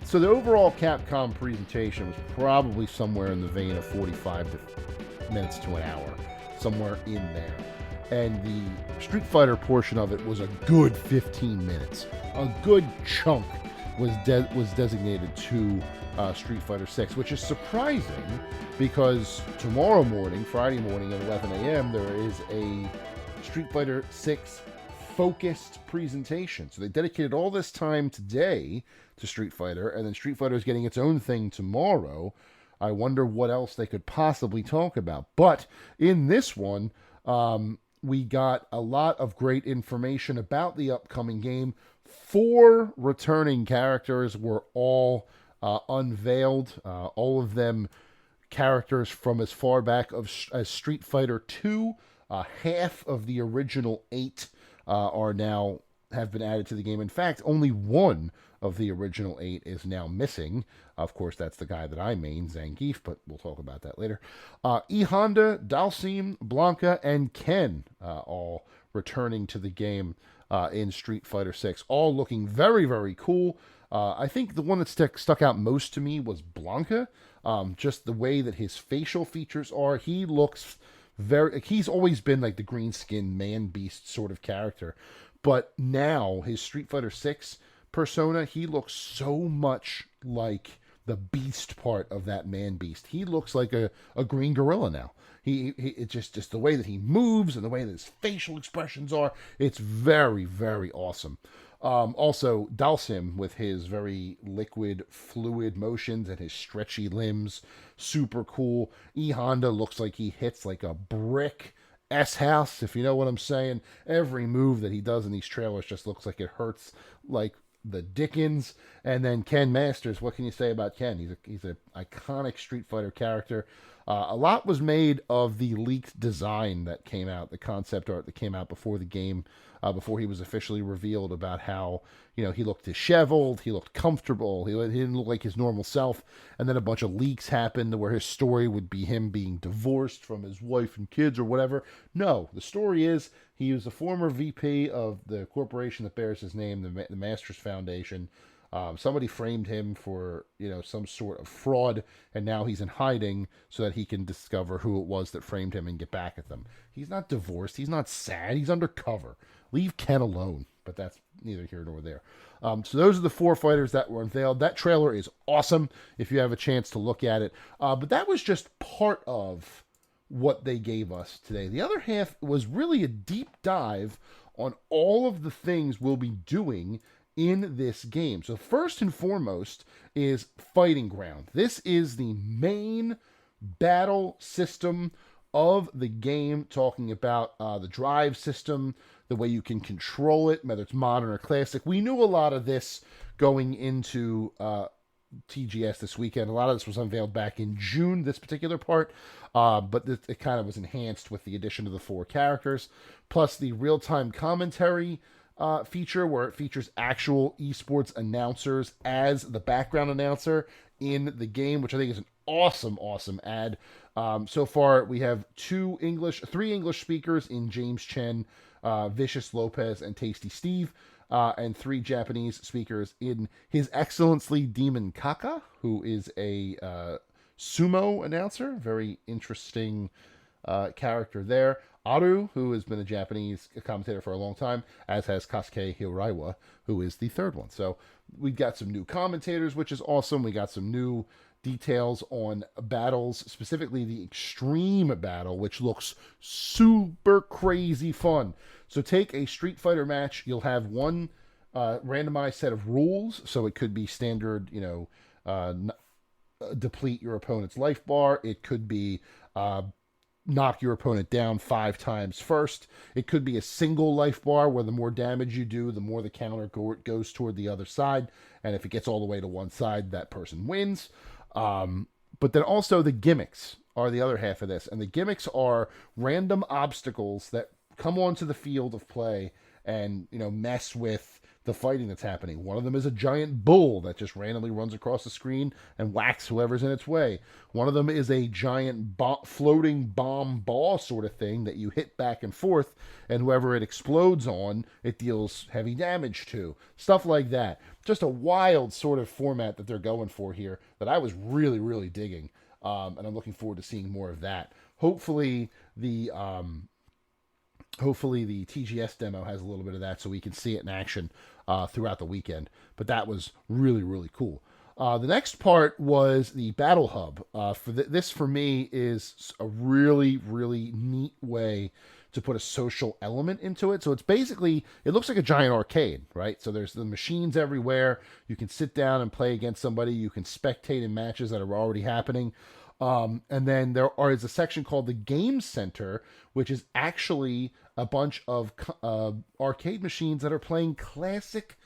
Speaker 1: So the overall Capcom presentation was probably somewhere in the vein of 45 minutes to an hour, somewhere in there. And the Street Fighter portion of it was a good 15 minutes. A good chunk was designated to Street Fighter 6, which is surprising because tomorrow morning, Friday morning at 11 a.m., there is a Street Fighter 6 focused presentation. So they dedicated all this time today to Street Fighter, and then Street Fighter is getting its own thing tomorrow. I wonder what else they could possibly talk about. But in this one, we got a lot of great information about the upcoming game. 4 returning characters were all unveiled. All of them characters from as far back as Street Fighter 2. Half of the original 8 have been added to the game. In fact, only one of the original 8 is now missing. Of course, that's the guy that I main, Zangief, but we'll talk about that later. E Honda, Dalsim, Blanca, and Ken all returning to the game in Street Fighter 6, all looking very, very cool. I think the one that stuck out most to me was Blanca. Just the way that his facial features are. He looks he's always been like the green skinned man beast sort of character, but now his Street Fighter 6 persona, he looks so much like the beast part of that man beast. He looks like a green gorilla now. It's just the way that he moves and the way that his facial expressions are. It's very, very awesome. Also, Dalsim with his very liquid, fluid motions and his stretchy limbs, super cool. E Honda looks like he hits like a brick S-house, if you know what I'm saying. Every move that he does in these trailers just looks like it hurts like the Dickens. And then Ken Masters, what can you say about Ken? He's an iconic Street Fighter character. A lot was made of the leaked design that came out, the concept art that came out before the game, before he was officially revealed, about how, he looked disheveled, he looked comfortable, he didn't look like his normal self. And then a bunch of leaks happened where his story would be him being divorced from his wife and kids or whatever. No, the story is he was a former VP of the corporation that bears his name, the Masters Foundation. Somebody framed him for, some sort of fraud, and now he's in hiding so that he can discover who it was that framed him and get back at them. He's not divorced. He's not sad. He's undercover. Leave Ken alone. But that's neither here nor there. So those are the 4 fighters that were unveiled. That trailer is awesome if you have a chance to look at it. But that was just part of what they gave us today. The other half was really a deep dive on all of the things we'll be doing in this game. So first and foremost is Fighting Ground. This is the main battle system of the game, talking about the drive system, the way you can control it, whether it's modern or classic. We knew a lot of this going into TGS this weekend. A lot of this was unveiled back in June, this particular part, but it kind of was enhanced with the addition of the 4 characters, plus the real-time commentary feature where it features actual esports announcers as the background announcer in the game, which I think is an awesome ad. So far, we have 3 English speakers in James Chen, Vicious Lopez, and Tasty Steve, and 3 Japanese speakers in His Excellency Demon Kaka, who is a sumo announcer. Very interesting character there. Aru, who has been a Japanese commentator for a long time, as has Kasuke Hiraiwa, who is the 3rd one. So we've got some new commentators, which is awesome. We got some new details on battles, specifically the Extreme Battle, which looks super crazy fun. So take a Street Fighter match. You'll have one randomized set of rules. So it could be standard, deplete your opponent's life bar. It could be knock your opponent down 5 times first. It could be a single life bar where the more damage you do, the more the counter goes toward the other side. And if it gets all the way to one side, that person wins. But then also the gimmicks are the other half of this. And the gimmicks are random obstacles that come onto the field of play and mess with the fighting that's happening. One of them is a giant bull that just randomly runs across the screen and whacks whoever's in its way. One of them is a giant floating bomb ball sort of thing that you hit back and forth, and whoever it explodes on, it deals heavy damage to. Stuff like that. Just a wild sort of format that they're going for here that I was really, really digging. And I'm looking forward to seeing more of that. Hopefully the TGS demo has a little bit of that so we can see it in action throughout the weekend. But that was really, really cool. The next part was the Battle Hub. This, for me, is a really, really neat way to put a social element into it. So it's basically, it looks like a giant arcade, right? So there's the machines everywhere. You can sit down and play against somebody. You can spectate in matches that are already happening. And then there is a section called the Game Center, which is actually a bunch of arcade machines that are playing classic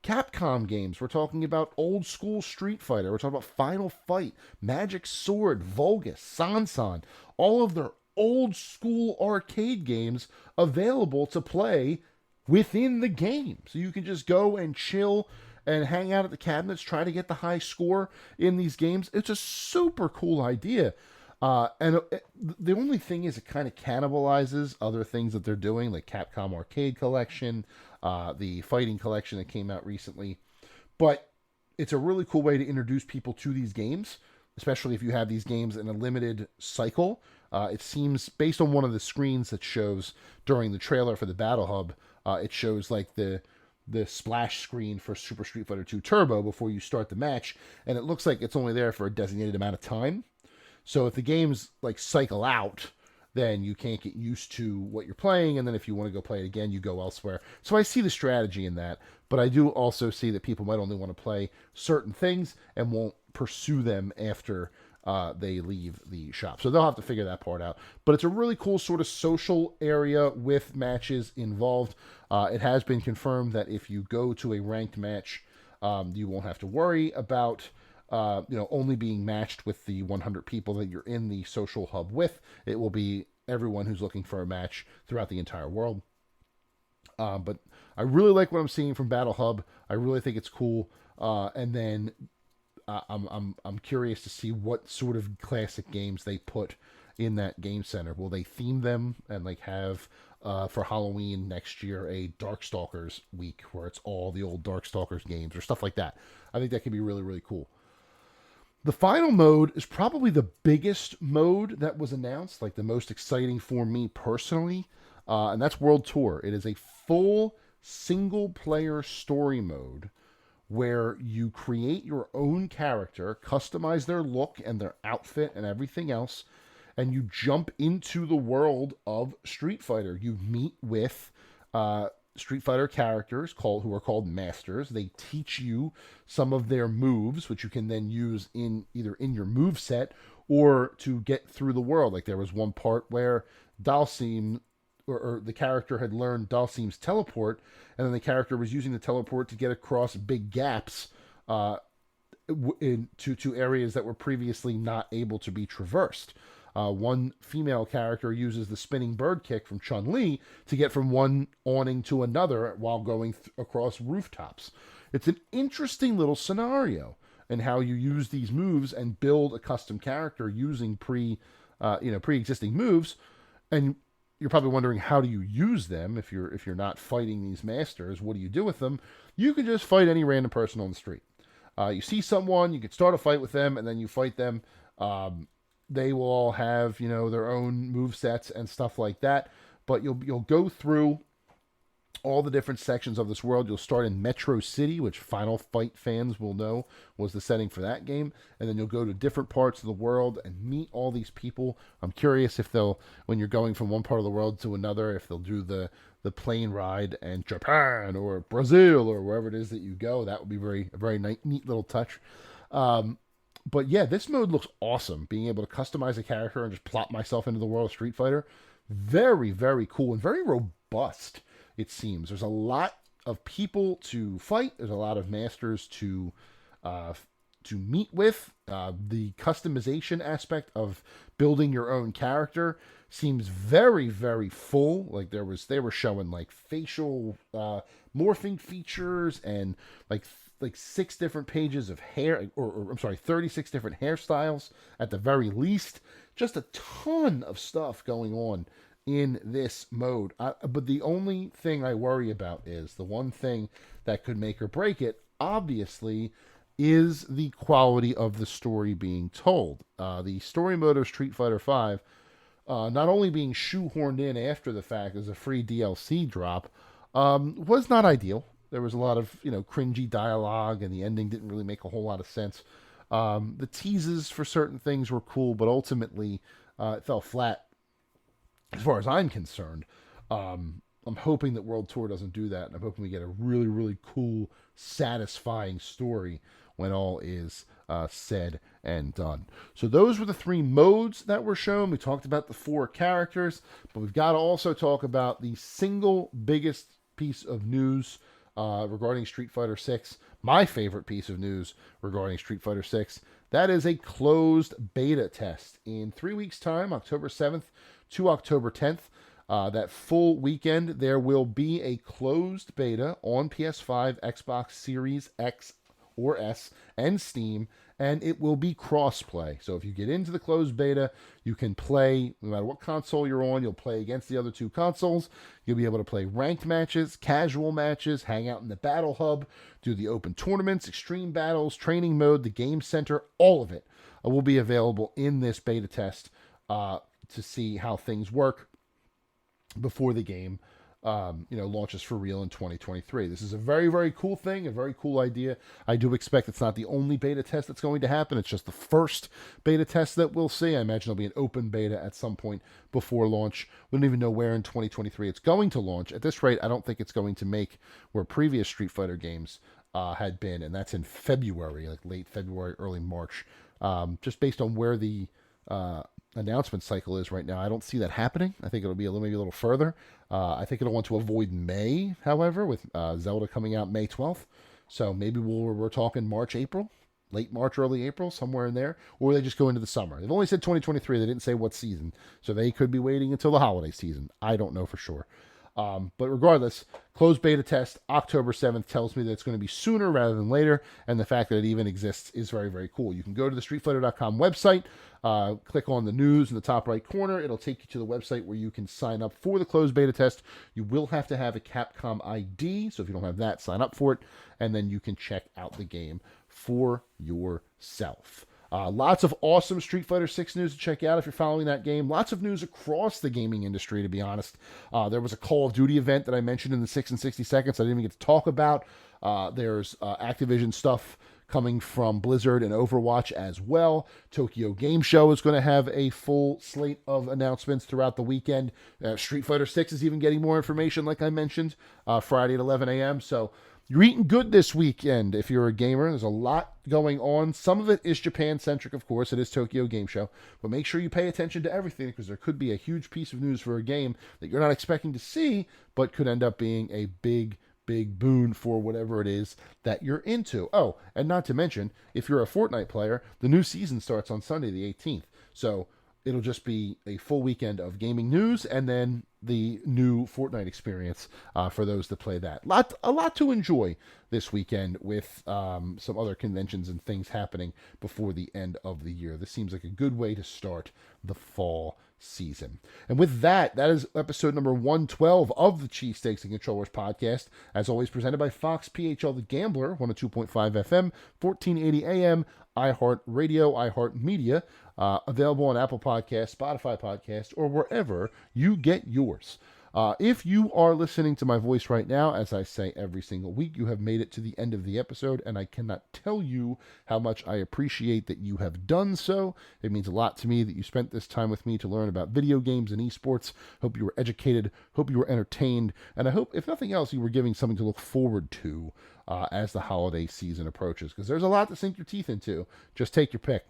Speaker 1: Capcom games. We're talking about old school Street Fighter. We're talking about Final Fight, Magic Sword, Vulgus, Sansan. All of their old school arcade games available to play within the game. So you can just go and chill and hang out at the cabinets, try to get the high score in these games. It's a super cool idea. The only thing is it kind of cannibalizes other things that they're doing, like Capcom Arcade Collection, the Fighting Collection that came out recently. But it's a really cool way to introduce people to these games, especially if you have these games in a limited cycle. It seems, based on one of the screens that shows during the trailer for the Battle Hub, it shows like the splash screen for Super Street Fighter 2 Turbo before you start the match, and it looks like it's only there for a designated amount of time. So if the games like cycle out, then you can't get used to what you're playing, and then if you want to go play it again, you go elsewhere. So I see the strategy in that, but I do also see that people might only want to play certain things and won't pursue them after they leave the shop. So they'll have to figure that part out. But it's a really cool sort of social area with matches involved. It has been confirmed that if you go to a ranked match, you won't have to worry about only being matched with the 100 people that you're in the social hub with. It will be everyone who's looking for a match throughout the entire world. But I really like what I'm seeing from Battle Hub. I really think it's cool. And then I'm curious to see what sort of classic games they put in that game center. Will they theme them and like have for Halloween next year a Darkstalkers week where it's all the old Darkstalkers games or stuff like that? I think that could be really, really cool. The final mode is probably the biggest mode that was announced, like the most exciting for me personally, and that's World Tour. It is a full single-player story mode where you create your own character, customize their look and their outfit and everything else, and you jump into the world of Street Fighter. You meet with Street Fighter characters who are called masters. They teach you some of their moves, which you can then use in either in your move set or to get through the world. Like there was one part where Dalsim or the character had learned Dalsim's teleport, and then the character was using the teleport to get across big gaps into areas that were previously not able to be traversed. One female character uses the spinning bird kick from Chun-Li to get from one awning to another while going across rooftops. It's an interesting little scenario and how you use these moves and build a custom character using pre-existing moves. And you're probably wondering, how do you use them if you're not fighting these masters? What do you do with them? You can just fight any random person on the street. You see someone, you can start a fight with them, and then you fight them. They will all have, their own move sets and stuff like that. But you'll go through all the different sections of this world. You'll start in Metro City, which Final Fight fans will know was the setting for that game. And then you'll go to different parts of the world and meet all these people. I'm curious if when you're going from one part of the world to another, if they'll do the plane ride and Japan or Brazil or wherever it is that you go. That would be a very neat little touch. But yeah, this mode looks awesome. Being able to customize a character and just plop myself into the world of Street Fighter. Very, very cool and very robust, it seems. There's a lot of people to fight. There's a lot of masters to meet with. The customization aspect of building your own character seems very, very full. Like they were showing like facial morphing features and like 6 different pages of hair, or I'm sorry, 36 different hairstyles at the very least. Just a ton of stuff going on in this mode. But the only thing I worry about is the one thing that could make or break it, obviously, is the quality of the story being told. The story mode of Street Fighter V, not only being shoehorned in after the fact as a free DLC drop, was not ideal. There was a lot of cringy dialogue, and the ending didn't really make a whole lot of sense. The teases for certain things were cool, but ultimately it fell flat as far as I'm concerned. I'm hoping that World Tour doesn't do that, and I'm hoping we get a really, really cool, satisfying story when all is said and done. So those were the 3 modes that were shown. We talked about the 4 characters, but we've got to also talk about the single biggest piece of news regarding Street Fighter 6. My favorite piece of news regarding Street Fighter 6. That is a closed beta test. In 3 weeks' time, October 7th to October 10th, that full weekend, there will be a closed beta on PS5, Xbox Series X or S, and Steam, and it will be cross-play. So if you get into the closed beta, you can play, no matter what console you're on, you'll play against the other 2 consoles. You'll be able to play ranked matches, casual matches, hang out in the battle hub, do the open tournaments, extreme battles, training mode, the game center, all of it will be available in this beta test to see how things work before the game launches for real in 2023. This is a very, very cool thing, a very cool idea. I do expect it's not the only beta test that's going to happen. It's just the first beta test that we'll see. I imagine there'll be an open beta at some point before launch. We don't even know where in 2023 it's going to launch. At this rate, I don't think it's going to make where previous Street Fighter games had been, and that's in February, like late February, early March. Just based on where the announcement cycle is right now, I don't see that happening. I think it'll be maybe a little further. I think it'll want to avoid May, however, with Zelda coming out May 12th. So maybe we're talking March, April, late March, early April, somewhere in there, or they just go into the summer. They've only said 2023. They didn't say what season, so they could be waiting until the holiday season. I don't know for sure. But regardless, closed beta test, October 7th, tells me that it's going to be sooner rather than later, and the fact that it even exists is very, very cool. You can go to the StreetFighter.com website, click on the news in the top right corner. It'll take you to the website where you can sign up for the closed beta test. You will have to have a Capcom ID, so if you don't have that, sign up for it, and then you can check out the game for yourself. Lots of awesome Street Fighter 6 news to check out if you're following that game. Lots of news across the gaming industry, to be honest. There was a Call of Duty event that I mentioned in the 6 and 60 seconds I didn't even get to talk about. There's Activision stuff coming from Blizzard and Overwatch as well. Tokyo Game Show is going to have a full slate of announcements throughout the weekend. Street Fighter 6 is even getting more information, like I mentioned, Friday at 11 a.m. So you're eating good this weekend if you're a gamer. There's a lot going on. Some of it is Japan-centric, of course. It is Tokyo Game Show. But make sure you pay attention to everything, because there could be a huge piece of news for a game that you're not expecting to see, but could end up being a big, big boon for whatever it is that you're into. Oh, and not to mention, if you're a Fortnite player, the new season starts on Sunday the 18th. So it'll just be a full weekend of gaming news, and then the new Fortnite experience for those that play that. A lot to enjoy this weekend with some other conventions and things happening before the end of the year. This seems like a good way to start the fall season. And with that, that is episode number 112 of the Cheesesteaks and Controllers podcast, as always presented by Fox PHL The Gambler, 102.5 FM, 1480 AM, iHeart Radio, iHeart Media, available on Apple Podcasts, Spotify Podcasts, or wherever you get yours. If you are listening to my voice right now, as I say every single week, you have made it to the end of the episode, and I cannot tell you how much I appreciate that you have done so. It means a lot to me that you spent this time with me to learn about video games and esports. Hope you were educated, hope you were entertained, and I hope, if nothing else, you were giving something to look forward to as the holiday season approaches, because there's a lot to sink your teeth into. Just take your pick.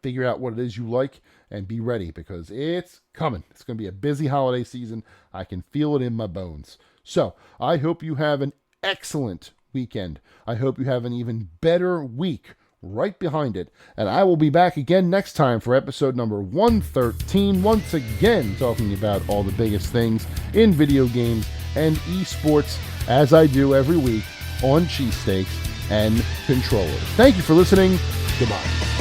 Speaker 1: Figure out what it is you like and be ready, because it's coming. It's going to be a busy holiday season. I can feel it in my bones. So I hope you have an excellent weekend. I hope you have an even better week right behind it. And I will be back again next time for episode number 113, once again talking about all the biggest things in video games and esports, as I do every week on Cheesesteaks and Controllers. Thank you for listening. Goodbye.